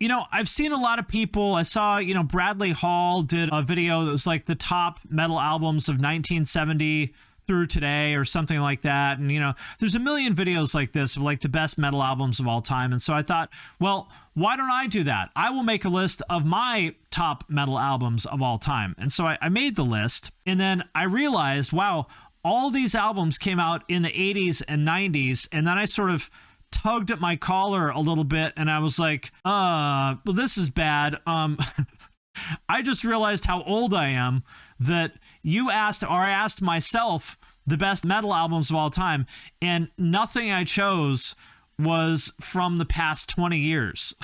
I've seen a lot of people. I saw, Bradley Hall did a video that was like the top metal albums of 1970 through today or something like that. And, there's a million videos like this of like the best metal albums of all time. And so I thought, well, why don't I do that? I will make a list of my top metal albums of all time. And so I made the list, and then I realized, wow, all these albums came out in the 80s and 90s. And then I sort of tugged at my collar a little bit, and I was like, well, this is bad. I just realized how old I am, that you asked, or I asked myself, the best metal albums of all time, and nothing I chose was from the past 20 years.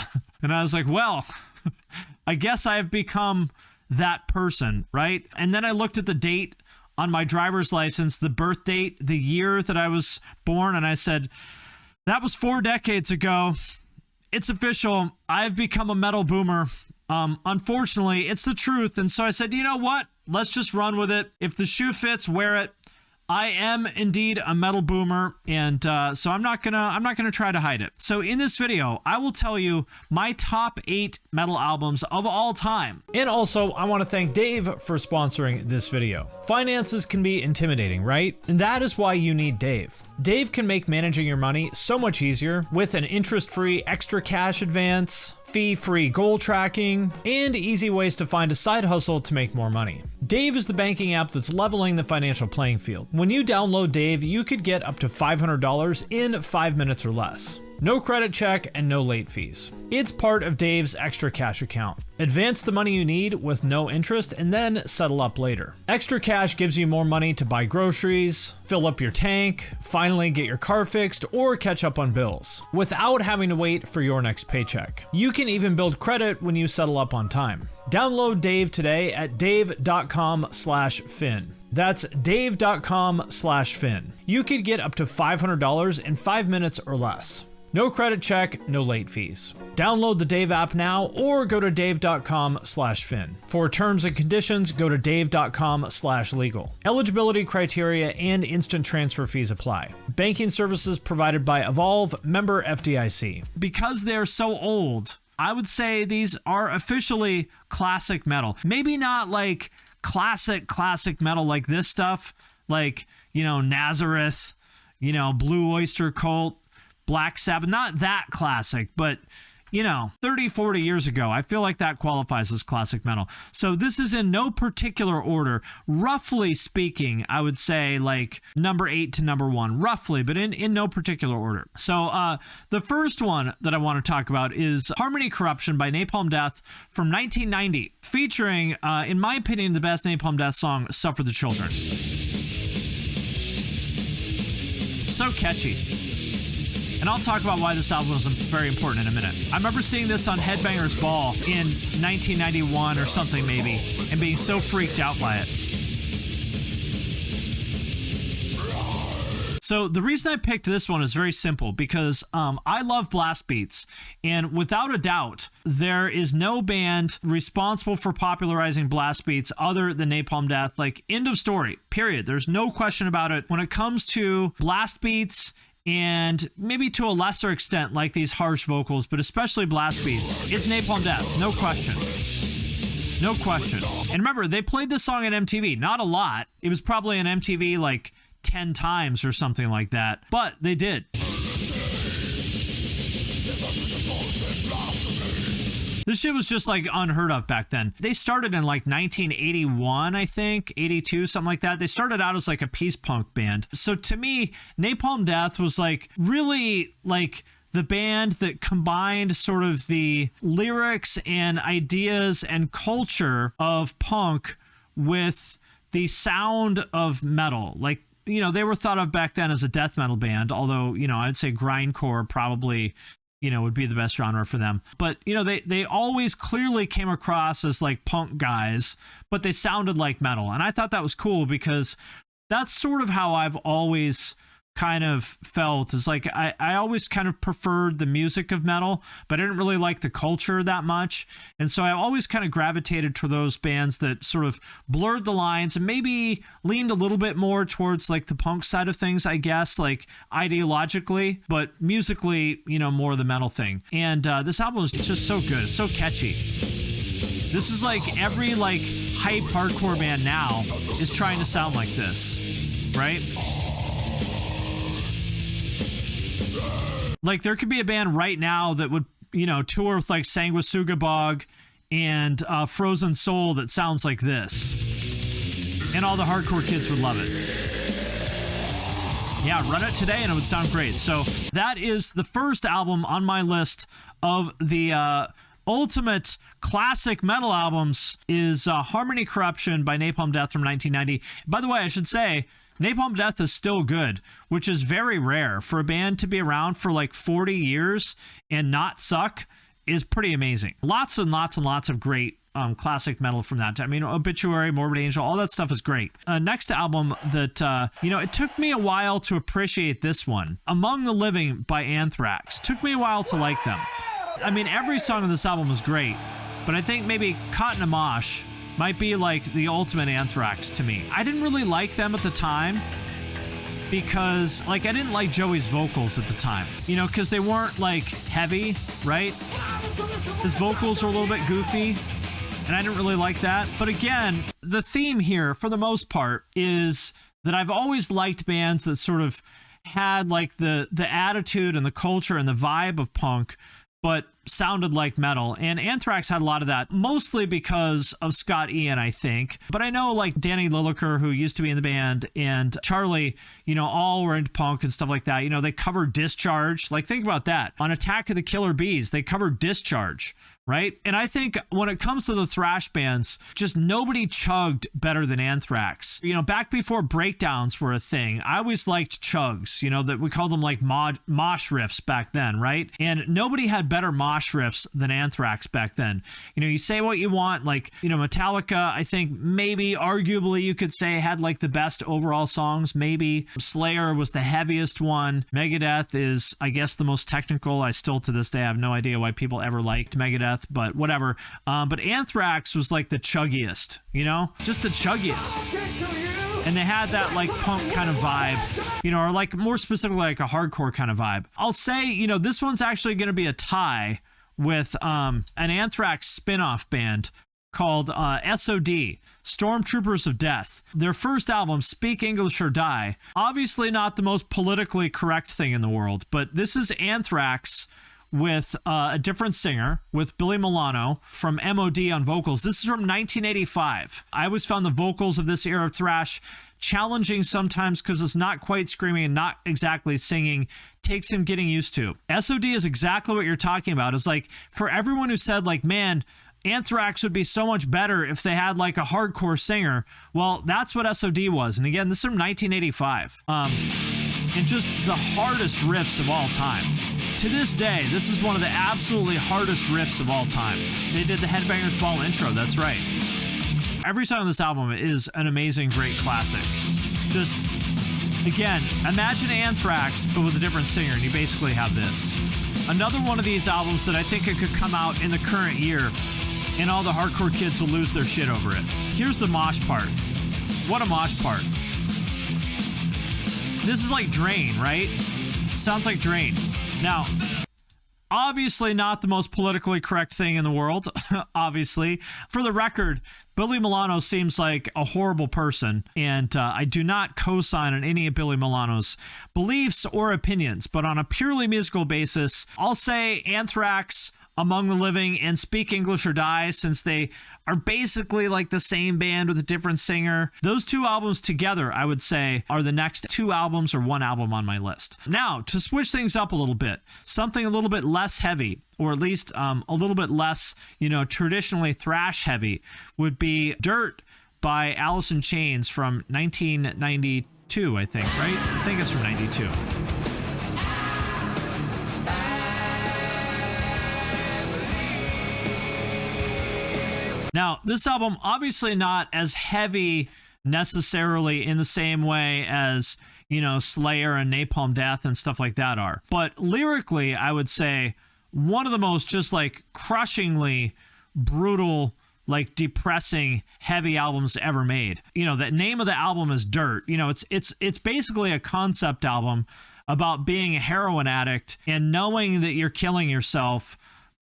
And I was like, well, I guess I have become that person, right? And then I looked at the date on my driver's license, the birth date, the year that I was born, and I said, that was 4 decades ago. It's official. I've become a metal boomer. Unfortunately, it's the truth. And so I said, you know what? Let's just run with it. If the shoe fits, wear it. I am indeed a metal boomer, and so I'm not gonna try to hide it. So in this video, I will tell you my top 8 metal albums of all time. And also, I want to thank Dave for sponsoring this video. Finances can be intimidating, right? And that is why you need Dave. Dave can make managing your money so much easier with an interest-free extra cash advance, fee-free goal tracking, and easy ways to find a side hustle to make more money. Dave is the banking app that's leveling the financial playing field. When you download Dave, you could get up to $500 in 5 minutes or less. No credit check and no late fees. It's part of Dave's extra cash account. Advance the money you need with no interest and then settle up later. Extra cash gives you more money to buy groceries, fill up your tank, finally get your car fixed, or catch up on bills without having to wait for your next paycheck. You can even build credit when you settle up on time. Download Dave today at dave.com/fin. That's dave.com/fin. You could get up to $500 in 5 minutes or less. No credit check, no late fees. Download the Dave app now or go to dave.com/fin. For terms and conditions, go to dave.com/legal. Eligibility criteria and instant transfer fees apply. Banking services provided by Evolve, member FDIC. Because they're so old, I would say these are officially classic metal. Maybe not like classic metal like this stuff, like, Nazareth, Blue Oyster Cult, Black Sabbath, not that classic, but 30, 40 years ago, I feel like that qualifies as classic metal. So this is in no particular order. Roughly speaking, I would say like number 8 to number 1, roughly, but in no particular order. So the first one that I want to talk about is Harmony Corruption by Napalm Death from 1990, featuring, in my opinion, the best Napalm Death song, Suffer the Children. So catchy. And I'll talk about why this album was very important in a minute. I remember seeing this on Headbangers Ball in 1991 or something maybe, and being so freaked out by it. So the reason I picked this one is very simple, because I love blast beats, and without a doubt, there is no band responsible for popularizing blast beats other than Napalm Death. Like, end of story, period. There's no question about it. When it comes to blast beats, and maybe to a lesser extent like these harsh vocals, but especially blast beats, it's Napalm Death, no question. No question. And remember, they played this song at MTV, not a lot. It was probably on MTV like 10 times or something like that, but they did. This shit was just like unheard of back then. They started in like 1981, I think, 82, something like that. They started out as like a peace punk band. So to me, Napalm Death was like really like the band that combined sort of the lyrics and ideas and culture of punk with the sound of metal. Like, they were thought of back then as a death metal band, although, I'd say grindcore probably would be the best genre for them. But, they always clearly came across as like punk guys, but they sounded like metal. And I thought that was cool, because that's sort of how I've always kind of felt is like I always kind of preferred the music of metal, but I didn't really like the culture that much. And so I always kind of gravitated to those bands that sort of blurred the lines and maybe leaned a little bit more towards like the punk side of things, I guess, like ideologically, but musically, you know, more the metal thing. And this album is just so good. It's so catchy. This is like every like hype hardcore band now is trying to sound like this, right? Like there could be a band right now that would, you know, tour with like Sanguisuga Bog and Frozen Soul that sounds like this. And all the hardcore kids would love it. Yeah, run it today and it would sound great. So that is the first album on my list of the ultimate classic metal albums is Harmony Corruption by Napalm Death from 1990. By the way, I should say, Napalm Death is still good, which is very rare. For a band to be around for like 40 years and not suck is pretty amazing. Lots and lots and lots of great classic metal from that time. I mean, Obituary, Morbid Angel, all that stuff is great. Next album that, you know, it took me a while to appreciate this one. Among the Living by Anthrax. Took me a while to like them. I mean, every song on this album is great, but I think maybe Cotton Amash might be like the ultimate Anthrax to me. I didn't really like them at the time because like I didn't like Joey's vocals at the time, you know, because they weren't like heavy, right? His vocals were a little bit goofy and I didn't really like that. But again, the theme here for the most part is that I've always liked bands that sort of had like the attitude and the culture and the vibe of punk, but sounded like metal. And Anthrax had a lot of that, mostly because of Scott Ian, I think. But I know like Danny Lilliker, who used to be in the band, and Charlie, you know, all were into punk and stuff like that. You know, they covered Discharge. Like, think about that. On Attack of the Killer Bees, they covered Discharge, right? And I think when it comes to the thrash bands, just nobody chugged better than Anthrax. You know, back before breakdowns were a thing, I always liked chugs, you know, that we called them like mosh riffs back then, right? And nobody had better mosh riffs than Anthrax back then. You know, you say what you want, like, you know, Metallica, I think maybe arguably you could say had like the best overall songs, maybe. Slayer was the heaviest one. Megadeth is, I guess, the most technical. I still to this day have no idea why people ever liked Megadeth, but whatever. But Anthrax was like the chuggiest, you know, just the chuggiest. And they had that like punk kind of vibe, you know, or like more specifically like a hardcore kind of vibe. I'll say, you know, this one's actually going to be a tie with an Anthrax spin-off band called SOD, Stormtroopers of Death. Their first album, Speak English or Die, obviously not the most politically correct thing in the world, but this is Anthrax with a different singer, with Billy Milano from MOD on vocals. This is from 1985. I always found the vocals of this era of thrash challenging sometimes because it's not quite screaming and not exactly singing. Takes some getting used to. SOD is exactly what you're talking about. It's like, for everyone who said like, man, Anthrax would be so much better if they had like a hardcore singer. Well, that's what SOD was. And again, this is from 1985. And just the hardest riffs of all time. To this day, this is one of the absolutely hardest riffs of all time. They did the Headbangers Ball intro, that's right. Every song on this album is an amazing, great classic. Just, again, imagine Anthrax, but with a different singer, and you basically have this. Another one of these albums that I think it could come out in the current year, and all the hardcore kids will lose their shit over it. Here's the mosh part. What a mosh part. This is like Drain, right? Sounds like Drain. Now, obviously not the most politically correct thing in the world, obviously. For the record, Billy Milano seems like a horrible person, and I do not co-sign on any of Billy Milano's beliefs or opinions, but on a purely musical basis, I'll say Anthrax, Among the Living, and Speak English or Die, since they are basically like the same band with a different singer. Those two albums together, I would say, are the next two albums or one album on my list. Now, to switch things up a little bit, something a little bit less heavy, or at least a little bit less, you know, traditionally thrash heavy, would be Dirt by Alice in Chains from 1992, I think, right? I think it's from 92. Now, this album, obviously not as heavy necessarily in the same way as, Slayer and Napalm Death and stuff like that are. But lyrically, I would say one of the most just like crushingly brutal, like depressing, heavy albums ever made. The name of the album is Dirt. It's basically a concept album about being a heroin addict and knowing that you're killing yourself,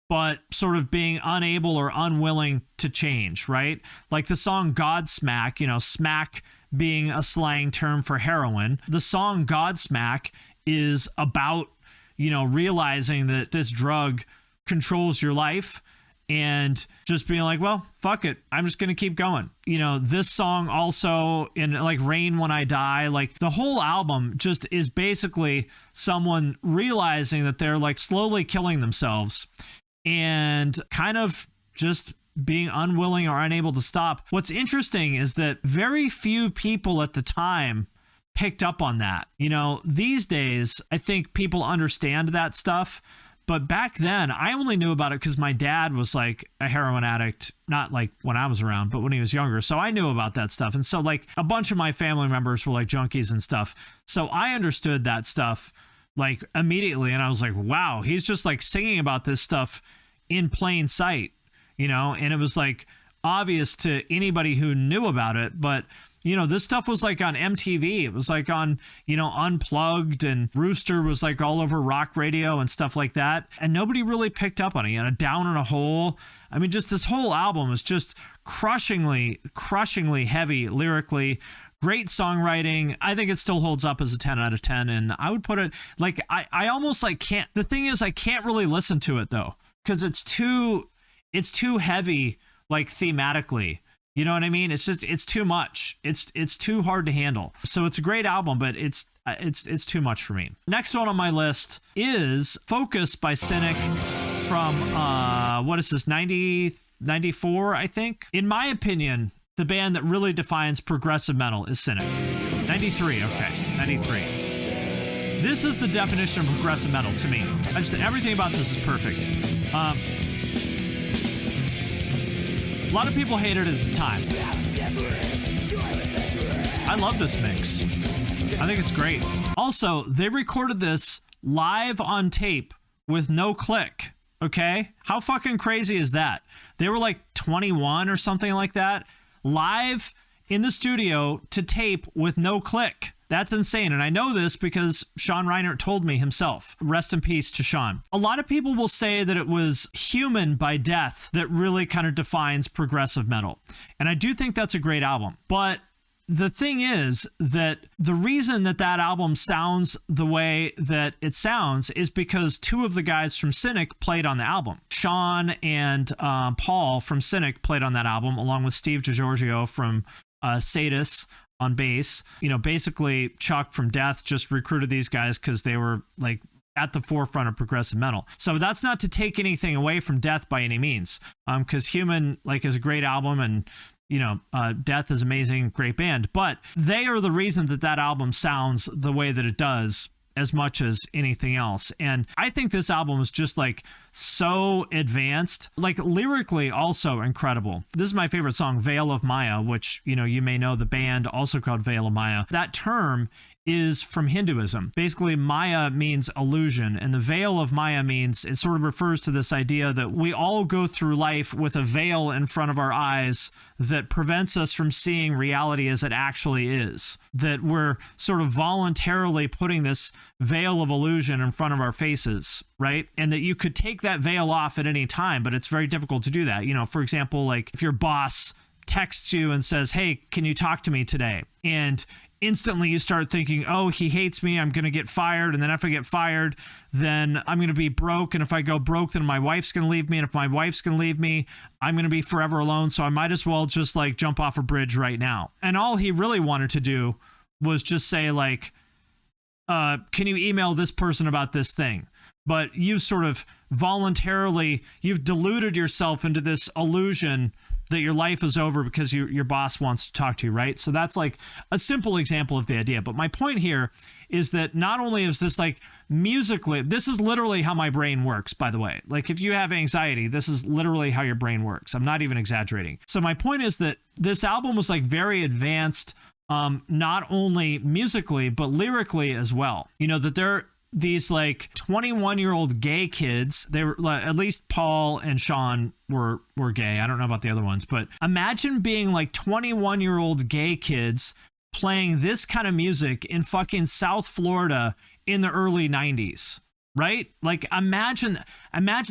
but sort of being unable or unwilling to change, right? Like the song Godsmack, smack being a slang term for heroin. The song Godsmack is about, realizing that this drug controls your life and just being like, well, fuck it, I'm just going to keep going. This song also, in like Rain When I Die, like the whole album just is basically someone realizing that they're like slowly killing themselves and kind of just being unwilling or unable to stop. What's interesting is that very few people at the time picked up on that. These days, I think people understand that stuff. But back then, I only knew about it because my dad was like a heroin addict, not like when I was around, but when he was younger. So I knew about that stuff. And so like a bunch of my family members were like junkies and stuff. So I understood that stuff like immediately. And I was like, wow, he's just like singing about this stuff in plain sight, and it was like obvious to anybody who knew about it. But this stuff was like on MTV. It was like on, Unplugged, and Rooster was like all over rock radio and stuff like that. And nobody really picked up on it. Down in a Hole. I mean, just this whole album is just crushingly heavy lyrically. Great songwriting. I think it still holds up as a 10 out of 10. And I would put it like, I almost like can't, the thing is I can't really listen to it though, because it's too heavy, like thematically. You know what I mean? It's too much. It's too hard to handle. So it's a great album, but it's too much for me. Next one on my list is Focus by Cynic from what is this, 94, I think. In my opinion, the band that really defines progressive metal is Cynic. 93, okay, 93. This is the definition of progressive metal to me. Everything about this is perfect. A lot of people hated it at the time. I love this mix. I think it's great. Also, they recorded this live on tape with no click. Okay? How fucking crazy is that? They were like 21 or something like that, live in the studio to tape with no click. That's insane. And I know this because Sean Reinert told me himself. Rest in peace to Sean. A lot of people will say that it was Human by Death that really kind of defines progressive metal. And I do think that's a great album. But the thing is that the reason that album sounds the way that it sounds is because two of the guys from Cynic played on the album. Sean and Paul from Cynic played on that album, along with Steve DiGiorgio from Sadis on bass. Basically Chuck from Death just recruited these guys because they were like at the forefront of progressive metal. So that's not to take anything away from Death by any means, because Human like is a great album, and Death is amazing, great band, but they are the reason that album sounds the way that it does as much as anything else. And I think this album is just like so advanced, like lyrically also incredible. This is my favorite song, Veil of Maya, which, you may know the band also called Veil of Maya. That term is from Hinduism. Basically, Maya means illusion, and the veil of Maya means, it sort of refers to this idea that we all go through life with a veil in front of our eyes that prevents us from seeing reality as it actually is. That we're sort of voluntarily putting this veil of illusion in front of our faces, right? And that you could take that veil off at any time, but it's very difficult to do that. For example, like if your boss texts you and says, hey, can you talk to me today? And instantly you start thinking, oh, he hates me, I'm going to get fired. And then if I get fired, then I'm going to be broke. And if I go broke, then my wife's going to leave me. And if my wife's going to leave me, I'm going to be forever alone. So I might as well just like jump off a bridge right now. And all he really wanted to do was just say like, can you email this person about this thing? But you've sort of voluntarily, you've deluded yourself into this illusion that your life is over because your boss wants to talk to you, right? So that's like a simple example of the idea. But my point here is that not only is this like musically, this is literally how my brain works, by the way. Like if you have anxiety, this is literally how your brain works. I'm not even exaggerating. So my point is that this album was like very advanced not only musically, but lyrically as well. You know, that they're these like 21-year-old gay kids. They were, at least Paul and Sean were gay. I don't know about the other ones, but imagine being like 21-year-old gay kids playing this kind of music in fucking South Florida in the early 90s. Right? Like, imagine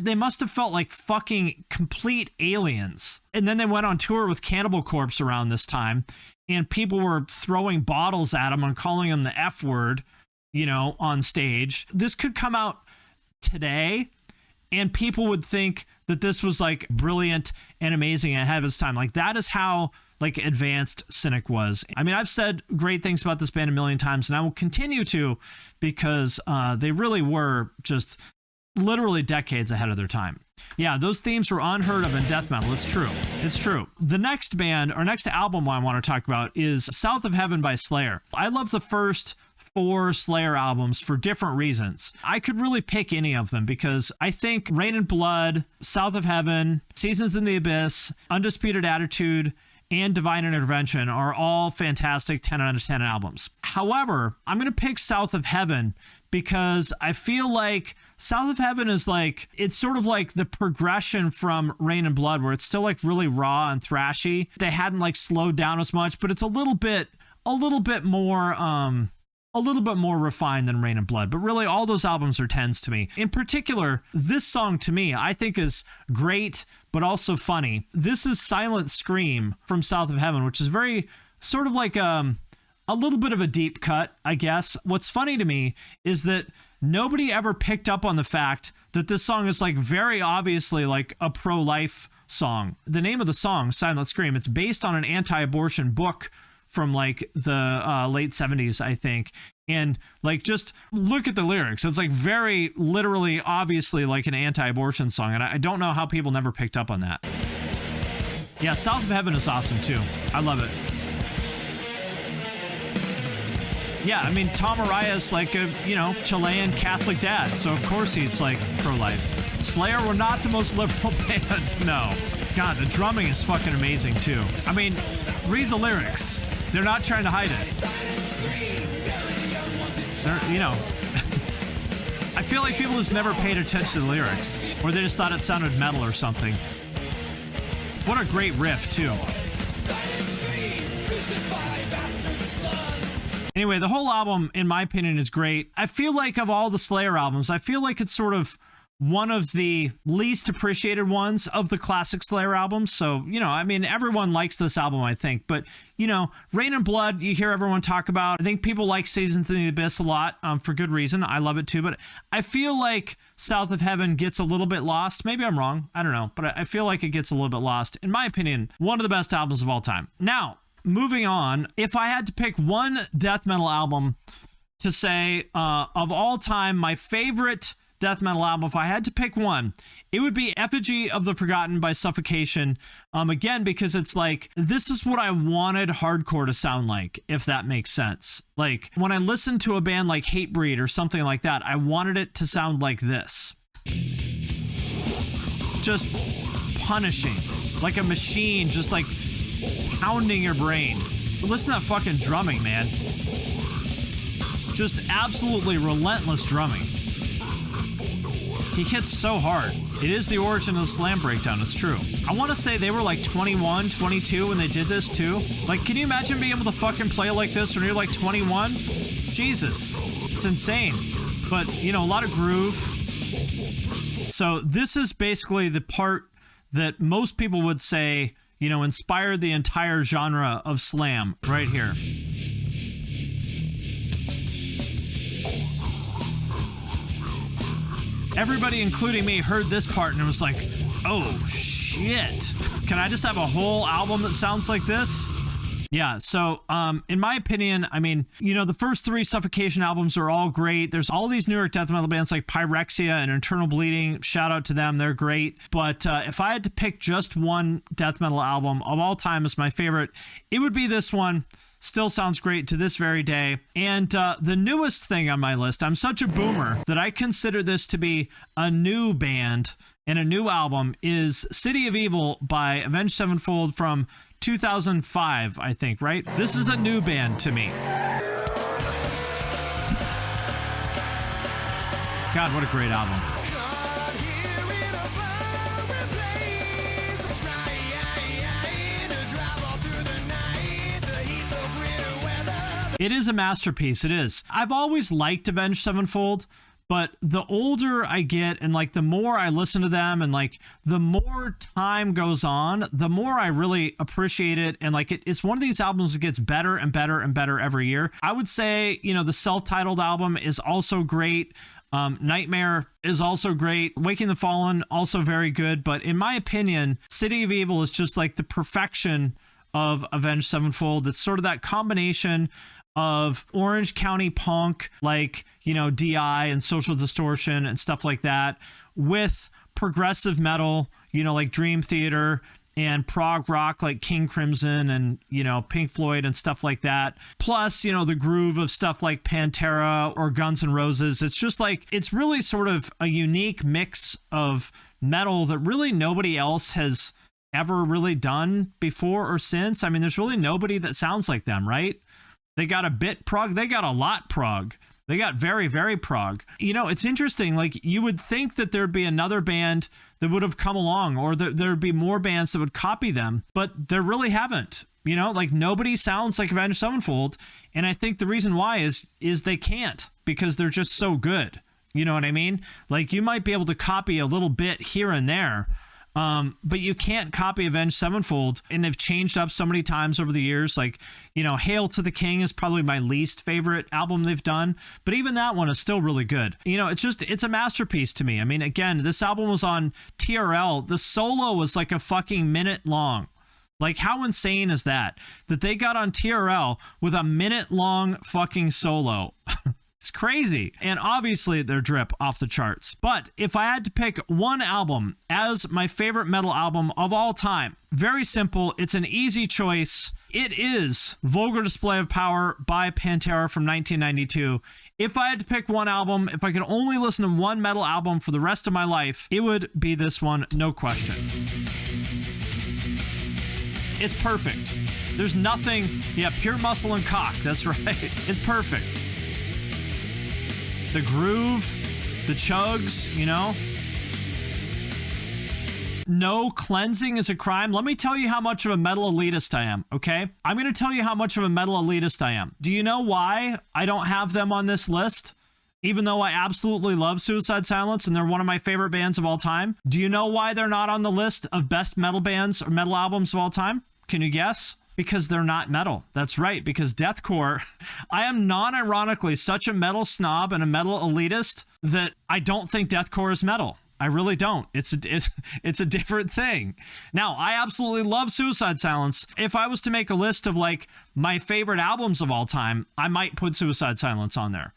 they must have felt like fucking complete aliens. And then they went on tour with Cannibal Corpse around this time, and people were throwing bottles at them and calling them the F word, you know, on stage. This could come out today, and people would think that this was like brilliant and amazing and ahead of its time. Like, that is how like advanced Cynic was. I mean, I've said great things about this band a million times, and I will continue to, because they really were just literally decades ahead of their time. Yeah, those themes were unheard of in death metal. It's true. It's true. The next band, or next album I want to talk about, is South of Heaven by Slayer. I love the first 4 Slayer albums for different reasons. I could really pick any of them, because I think Rain and Blood, South of Heaven, Seasons in the Abyss, Undisputed Attitude, and Divine Intervention are all fantastic 10 out of 10 albums. However, I'm going to pick South of Heaven because I feel like South of Heaven is like, it's sort of like the progression from Rain and Blood, where it's still like really raw and thrashy. They hadn't like slowed down as much, but it's a little bit more refined than Rain and Blood. But really, all those albums are 10s to me. In particular, this song to me, I think is great, but also funny. This is Silent Scream from South of Heaven, which is very sort of like a little bit of a deep cut, I guess. What's funny to me is that nobody ever picked up on the fact that this song is like very obviously like a pro-life song. The name of the song, Silent Scream, it's based on an anti-abortion book from like the late 70s, I think. And like, just look at the lyrics. It's like very literally, obviously like an anti-abortion song. And I don't know how people never picked up on that. Yeah, South of Heaven is awesome too. I love it. Yeah, I mean, Tom Araya's like a, you know, Chilean Catholic dad. So of course he's like pro-life. Slayer were not the most liberal band. No. God, the drumming is fucking amazing too. I mean, read the lyrics. They're not trying to hide it. They're, you know, I feel like people just never paid attention to the lyrics, or they just thought it sounded metal or something. What a great riff too. Anyway, the whole album, in my opinion, is great. I feel like of all the Slayer albums, I feel like it's sort of one of the least appreciated ones of the classic Slayer albums. So, you know, I mean, everyone likes this album, I think. But, you know, Rain and Blood, you hear everyone talk about. I think people like Seasons in the Abyss a lot, for good reason. I love it too. But I feel like South of Heaven gets a little bit lost. Maybe I'm wrong. I don't know. But I feel like it gets a little bit lost. In my opinion, one of the best albums of all time. Now, moving on, if I had to pick one death metal album to say, of all time, my favorite death metal album, if I had to pick one, it would be Effigy of the Forgotten by Suffocation. Again, because it's like, this is what I wanted hardcore to sound like, if that makes sense. Like, when I listened to a band like Hatebreed or something like that, I wanted it to sound like this. Just punishing, like a machine, just like pounding your brain. Listen to that fucking drumming, man. Just absolutely relentless drumming. He hits so hard. It is the origin of the slam breakdown. It's true. I want to say they were like 21, 22 when they did this too. Like, can you imagine being able to fucking play like this when you're like 21? Jesus. It's insane. But, you know, a lot of groove. So this is basically the part that most people would say, you know, inspired the entire genre of slam right here. Everybody, including me, heard this part and it was like, oh shit. Can I just have a whole album that sounds like this? Yeah, so in my opinion, I mean, you know, the first 3 Suffocation albums are all great. There's all these New York death metal bands like Pyrexia and Internal Bleeding. Shout out to them, they're great. But if I had to pick just one death metal album of all time as my favorite, it would be this one. Still sounds great to this very day. And the newest thing on my list, I'm such a boomer that I consider this to be a new band and a new album, is City of Evil by Avenged Sevenfold from 2005, I think, right? This is a new band to me. God, what a great album. It is a masterpiece. It is. I've always liked Avenged Sevenfold, but the older I get and like the more I listen to them and like the more time goes on, the more I really appreciate it. And like it's one of these albums that gets better and better and better every year. I would say, you know, the self-titled album is also great. Nightmare is also great. Waking the Fallen, also very good. But in my opinion, City of Evil is just like the perfection of Avenged Sevenfold. It's sort of that combination of Orange County punk, like, you know, DI and Social Distortion and stuff like that, with progressive metal, you know, like Dream Theater, and prog rock like King Crimson and, you know, Pink Floyd and stuff like that. Plus, you know, the groove of stuff like Pantera or Guns N' Roses. It's just like, it's really sort of a unique mix of metal that really nobody else has ever really done before or since. I mean, there's really nobody that sounds like them, right? They got a bit prog. They got a lot prog. They got very, very prog. You know, it's interesting. Like, you would think that there'd be another band that would have come along, or there'd be more bands that would copy them, but there really haven't. You know, like nobody sounds like Avenged Sevenfold. And I think the reason why is they can't, because they're just so good. You know what I mean? Like, you might be able to copy a little bit here and there, but you can't copy Avenged Sevenfold, and they've changed up so many times over the years. Like, you know, Hail to the King is probably my least favorite album they've done, but even that one is still really good. You know, it's a masterpiece to me. I mean, again, this album was on TRL. The solo was like a fucking minute long. Like, how insane is that? That they got on TRL with a minute long fucking solo. It's crazy. And obviously their drip off the charts. But if I had to pick one album as my favorite metal album of all time, very simple. It's an easy choice. It is Vulgar Display of Power by Pantera from 1992. If I had to pick one album, if I could only listen to one metal album for the rest of my life, it would be this one, no question. It's perfect. There's nothing, pure muscle and cock. That's right. It's perfect. The groove, the chugs, you know. No cleansing is a crime. Let me tell you how much of a metal elitist I am, okay? I'm going to tell you how much of a metal elitist I am. Do you know why I don't have them on this list? Even though I absolutely love Suicide Silence and they're one of my favorite bands of all time. Do you know why they're not on the list of best metal bands or metal albums of all time? Can you guess? Because they're not metal. That's right, because deathcore, I am non-ironically such a metal snob and a metal elitist that I don't think deathcore is metal. I really don't. It's a different thing. Now, I absolutely love Suicide Silence. If I was to make a list of like my favorite albums of all time, I might put Suicide Silence on there.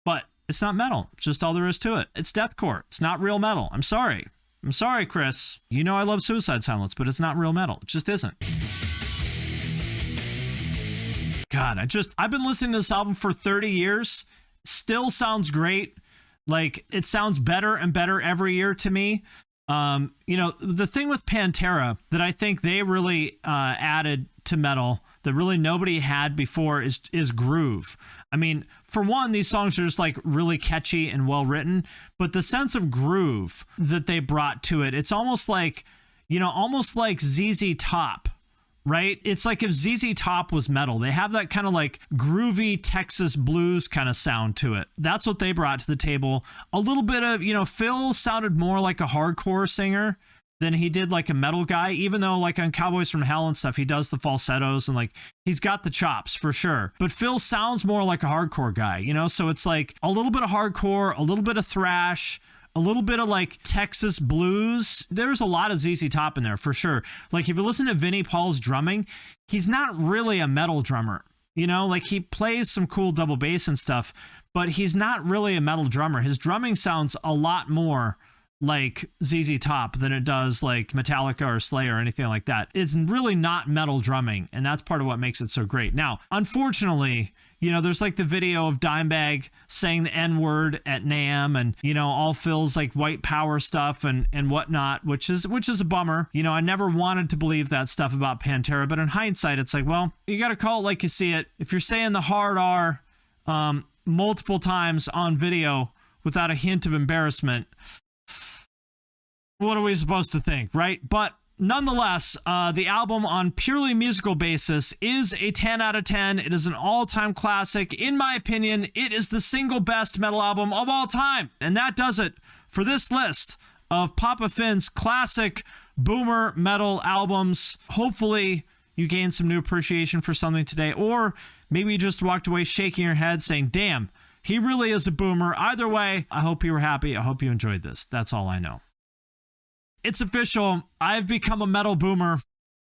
But it's not metal. It's just all there is to it. It's deathcore. It's not real metal. I'm sorry. I'm sorry, Chris. You know I love Suicide Silence, but it's not real metal. It just isn't. God, I've been listening to this album for 30 years. Still sounds great. Like, it sounds better and better every year to me. You know, the thing with Pantera that I think they really added to metal that really nobody had before is groove. I mean, for one, these songs are just like really catchy and well written, but the sense of groove that they brought to it, it's almost like, you know, almost like ZZ Top. Right? It's like if ZZ Top was metal. They have that kind of like groovy Texas blues kind of sound to it. That's what they brought to the table. A little bit of, you know, Phil sounded more like a hardcore singer than he did like a metal guy, even though like on Cowboys from Hell and stuff, he does the falsettos and like he's got the chops for sure. But Phil sounds more like a hardcore guy, you know? So it's like a little bit of hardcore, a little bit of thrash, a little bit of like Texas blues. There's a lot of ZZ Top in there for sure. Like if you listen to Vinnie Paul's drumming, he's not really a metal drummer. You know, like he plays some cool double bass and stuff, but he's not really a metal drummer. His drumming sounds a lot more like ZZ Top than it does like Metallica or Slayer or anything like that. It's really not metal drumming, and that's part of what makes it so great. Now, unfortunately, you know, there's like the video of Dimebag saying the N-word at NAMM, and, you know, all Phil's like white power stuff and whatnot, which is a bummer. You know, I never wanted to believe that stuff about Pantera, but in hindsight, it's like, well, you got to call it like you see it. If you're saying the hard R multiple times on video without a hint of embarrassment, what are we supposed to think, right? But nonetheless, the album on purely musical basis is a 10 out of 10. It is an all-time classic. In my opinion, it is the single best metal album of all time. And that does it for this list of Papa Finn's classic boomer metal albums. Hopefully, you gained some new appreciation for something today, or maybe you just walked away shaking your head saying, damn, he really is a boomer. Either way, I hope you were happy. I hope you enjoyed this. That's all I know. It's official. I've become a metal boomer.